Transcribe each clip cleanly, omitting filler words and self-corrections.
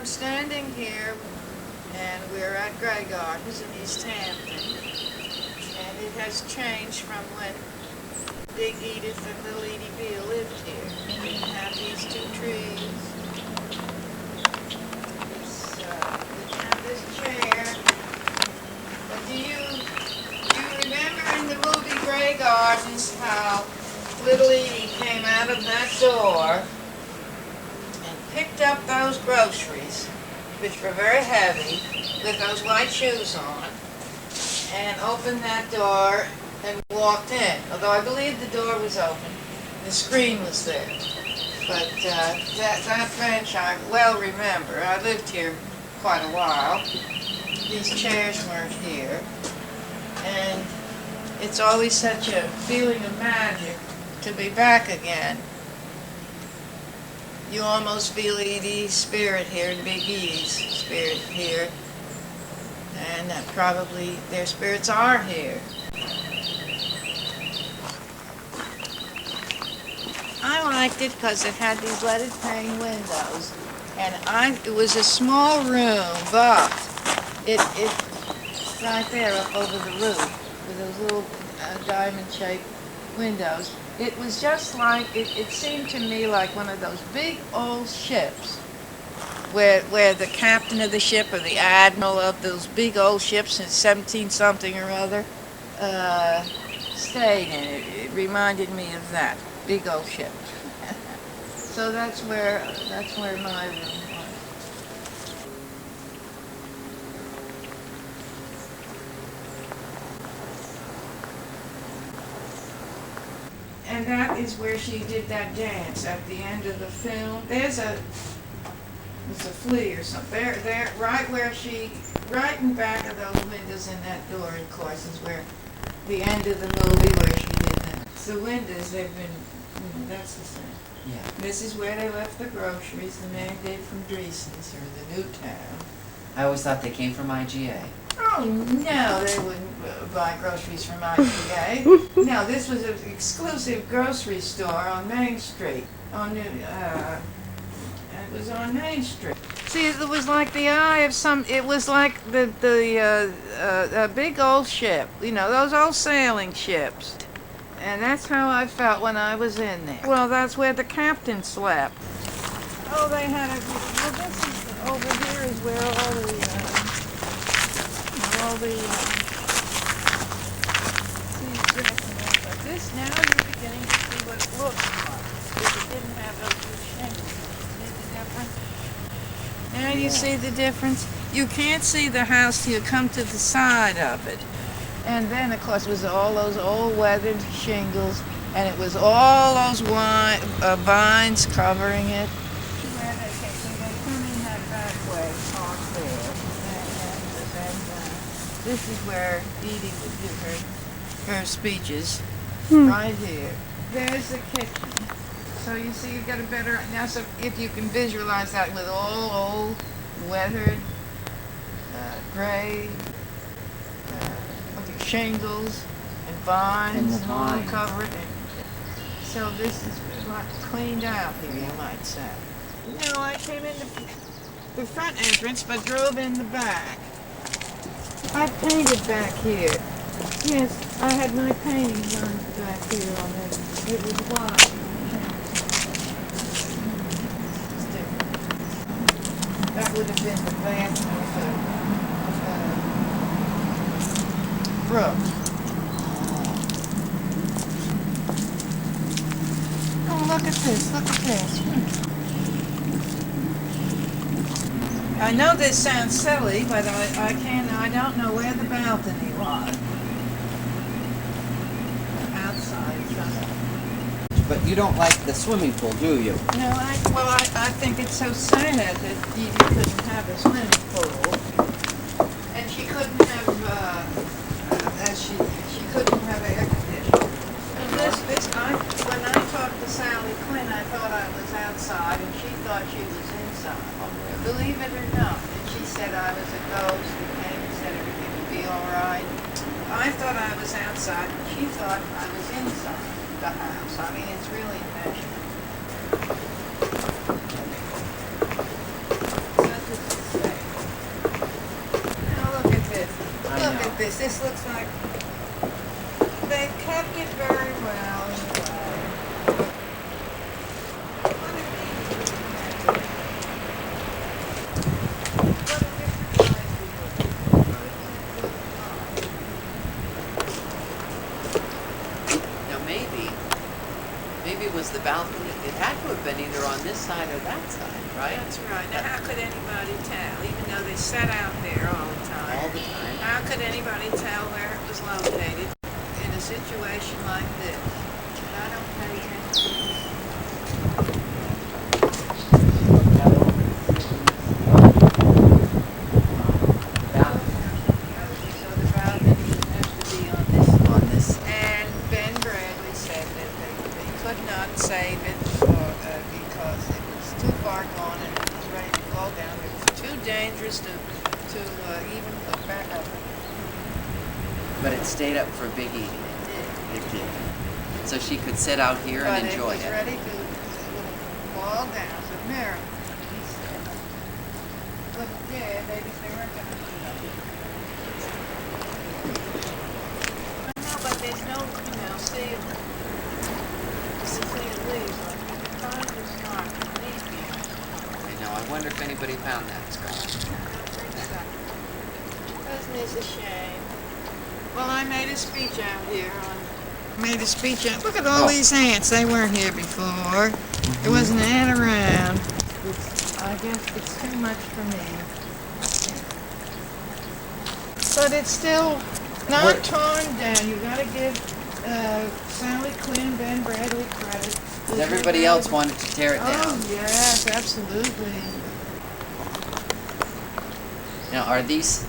standing here, and we're at Grey Gardens in East Hampton, and it has changed from when Big Edith and Little Edie Beale lived here. We have these two trees. We have this chair. But do you remember in the movie Grey Gardens how Little Edie came out of that door and picked up those groceries, which were very heavy, with those white shoes on, and opened that door and walked in. Although I believe the door was open, the screen was there. But that bench I well remember. I lived here quite a while. These chairs weren't here. And it's always such a feeling of magic to be back again. You almost feel Edie's spirit here and Big Edie's spirit here. And that probably their spirits are here. I liked it because it had these leaded pane windows. And it was a small room, but it right there up over the roof with those little diamond-shaped windows. It was just like, it seemed to me like one of those big old ships where the captain of the ship or the admiral of those big old ships in 17-something or other stayed in it. It reminded me of that big old ship. So that's where my room was. And that is where she did that dance at the end of the film. It's a flea or something. There, right where right in back of those windows in that door, of course, is where the end of the movie where she did that. The windows, they've been, that's the same. Yeah. This is where they left the groceries, the man did from Dreesen's or the New Town. I always thought they came from IGA. Oh, no, they wouldn't buy groceries from IGA. No, this was an exclusive grocery store on Main Street. It was on Main Street. See, it was like the eye of it was like the big old ship, you know, those old sailing ships. And that's how I felt when I was in there. Well, that's where the captain slept. Oh, they had this is, over here is where but this, now you're beginning to see what it looks like. If it didn't have those two shingles. See the difference? Now you see the difference? You can't see the house till you come to the side of it. And then, of course, it was all those old weathered shingles, and it was all those vines covering it. Where they come in that back way, off there. And this is where Edie would give her speeches, right here. There's the kitchen. So you see, you've got a better, now so if you can visualize that with all old, weathered, gray, shingles and vines and all covered. So this is like cleaned out here, you might say. No, I came in the front entrance, but drove in the back. I painted back here. Yes, I had my paintings on back here on it. It was white. It's different. That would have been the bathroom. Brooks. Oh, look at this, look at this. I know this sounds silly, but I don't know where the balcony was. Outside. But you don't like the swimming pool, do you? No, I think it's so sad that you couldn't have a swimming pool. And she couldn't have, she couldn't have air conditioning. And when I talked to Sally Quinn, I thought I was outside, and she thought she was inside. Believe it or not. And she said I was a ghost who came and said everything would be all right. I thought I was outside, and she thought I was inside the house. I mean, it's really passionate. Such a this. This looks like they've kept it very well anyway. What a different life we live. Now maybe it was the balcony. It had to have been either on this side or that side, right? That's right. Now, how could anybody tell, even though they sat out there all the time? All the time. How could anybody tell where it was located in a situation like this? And I don't pay attention. So the balcony has to be on this. And Ben Bradley said that they could not save it because it was too far gone and it was ready to fall down. It was too dangerous to even put back up. But it stayed up for Big Edie. It did. So she could sit out here and enjoy But it was ready to fall down. So Mary, he said, look, yeah, they weren't going to put it up. No, but there's no, see it leaves. Like, you can find this mark, leaves behind. I know. I wonder if anybody found that scar. Isn't this a shame? Well, I made a speech out here Look at all these ants. They weren't here before. There wasn't an ant around. I guess it's too much for me. But it's still not torn down. You gotta give Sally Quinn, Ben Bradley credit. Everybody else wanted to tear it down. Oh, yes, absolutely. Now, are these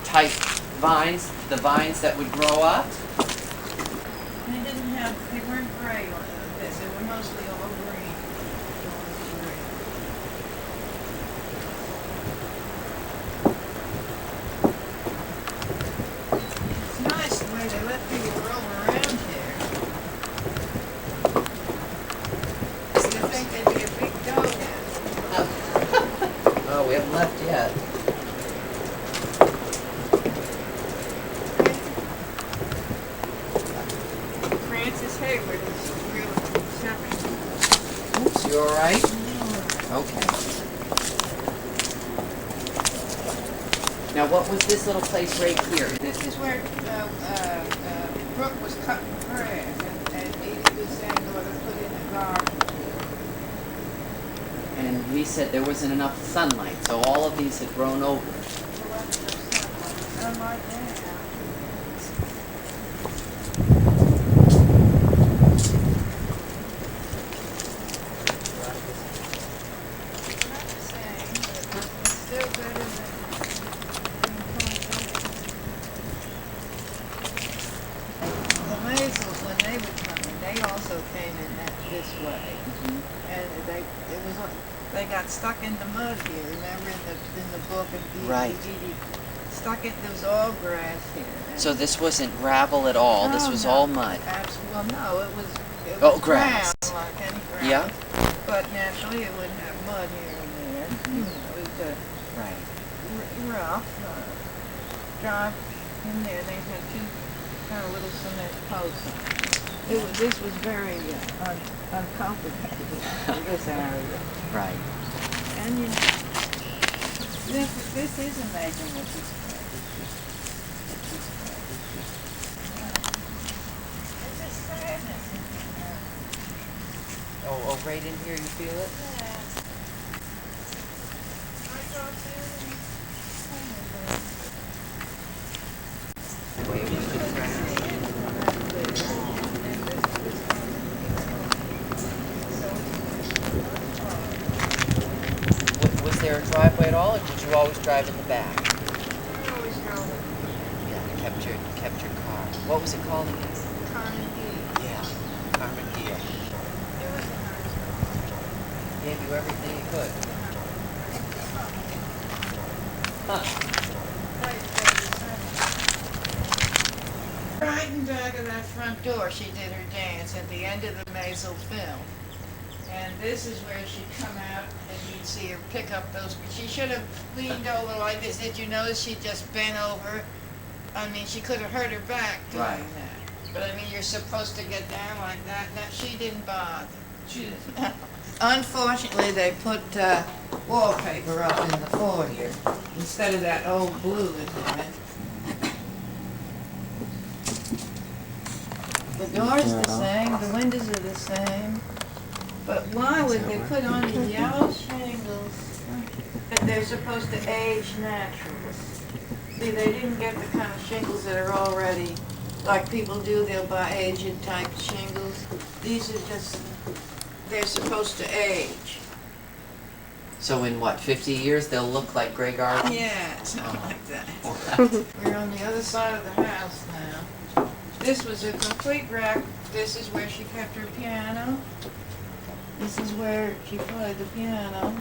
type vines the vines that would grow up? They weren't gray like this. They were mostly all green. It's nice the way they let people roam around here. You think they'd be a big dog now. Oh, we haven't left yet. Hayward is really exceptional. Oops, you all right? Okay. Now, what was this little place right here? This is where Brooke was cutting grass, and Edie was saying, "Daughter, put in the garden." And he said there wasn't enough sunlight, so all of these had grown over. Sunlight now. They got stuck in the mud here. Remember in the book of Right. Stuck it. There was all grass here. So this wasn't gravel at all. This was all mud. Absolutely. Well, no, it was grass. Ground, like any ground. Yeah. But naturally, it wouldn't have mud here and there. Mm-hmm. It was Right. rough. Drive in there. They had two kind of little cement posts. This was very uncomfortable in this area. Right. And you know, this is amazing what this place. It's just sadness in here. Oh, right in here, you feel it? Yeah. I go through The way it was just grass. Was there a driveway at all, or did you always drive in the back? I always drove it. Yeah, kept your car. What was it called again? Yeah, Carmen Gia. It was a nice Gave you everything you could. Huh. Right in back of that front door, she did her dance at the end of the Maisel film. And this is where she'd come out and you'd see her pick up those. She should have leaned over like this. Did you notice she just bent over I mean, she could have hurt her back doing Right. that. But I mean, you're supposed to get down like that. No, she didn't bother. She didn't. Unfortunately, they put wallpaper up in the foyer instead of that old blue it had. The door's the same, the windows are the same, but why would they put on the yellow shingles that they're supposed to age naturally? See, they didn't get the kind of shingles that are already, like people do, they'll buy aged type shingles. These are just, they're supposed to age. So in what, 50 years they'll look like Grey Garden? Yeah, something Oh. like that. Wow. We're on the other side of the house now. This was a complete wreck. This is where she kept her piano. This is where she played the piano.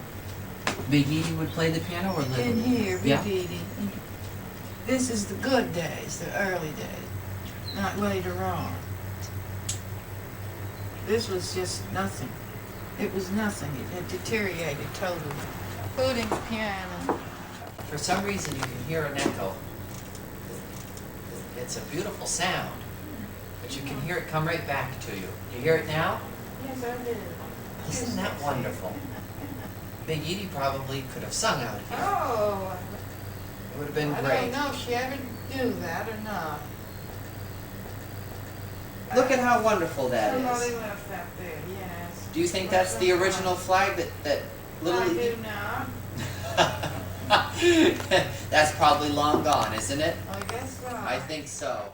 Big Edie would play the piano or Little? In here, Big Yeah. Edie. This is the good days, the early days, not later on. This was just nothing. It was nothing. It had deteriorated totally, including the piano. For some reason you can hear an echo. It's a beautiful sound, but you can hear it come right back to you. Do you hear it now? Yes, I did. Isn't that wonderful? Big Edie probably could have sung out here. Oh, It would have been I great. don't know if she ever do that or not. Look at how wonderful that Somebody is. left that there, yes. Do you think that's the original flag that Little I Edie? do now. That's probably long gone, isn't it? I guess so. I think so.